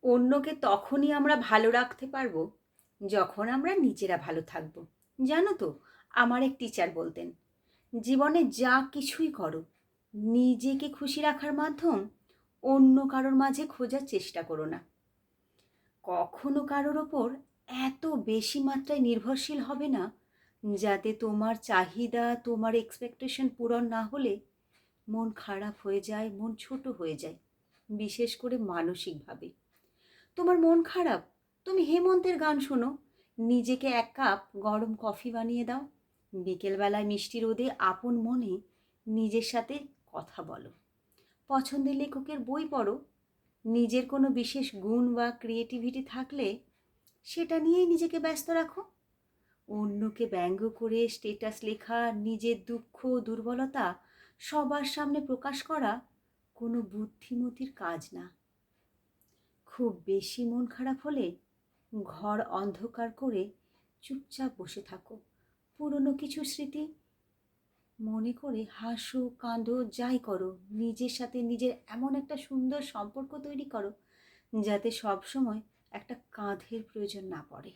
অন্যকে তখনই আমরা ভালো রাখতে পারবো যখন আমরা নিজেরা ভালো থাকবো। জানো তো, আমার এক টিচার বলতেন, জীবনে যা কিছুই করো, নিজেকে খুশি রাখার মাধ্যম অন্য কারোর মাঝে খোঁজার চেষ্টা করো না। কখনো কারোর ওপর এত বেশি মাত্রায় নির্ভরশীল হবে না যাতে তোমার চাহিদা, তোমার এক্সপেকটেশন পূরণ না হলে মন খারাপ হয়ে যায়, মন ছোট হয়ে যায়, বিশেষ করে মানসিকভাবে। তোমার মন খারাপ, তুমি হেমন্তের গান শোনো, নিজেকে এক কাপ গরম কফি বানিয়ে দাও, বিকেলবেলায় মিষ্টি রোদে আপন মনে নিজের সাথে কথা বলো, পছন্দের লেখকের বই পড়ো, নিজের কোনো বিশেষ গুণ বা ক্রিয়েটিভিটি থাকলে সেটা নিয়েই নিজেকে ব্যস্ত রাখো। অন্যকে ব্যঙ্গ করে স্টেটাস লেখা, নিজের দুঃখ দুর্বলতা সবার সামনে প্রকাশ করা কোনো বুদ্ধিমতির কাজ না। খুব বেশি মন খারাপ হলে ঘর অন্ধকার করে চুপচাপ বসে থাকো, পুরনো কিছু স্মৃতি মনে করে হাসো, কাঁদো, যাই করো, নিজের সাথে নিজের এমন একটা সুন্দর সম্পর্ক তৈরি করো যাতে সব সময় একটা কাঁধের প্রয়োজন না পড়ে।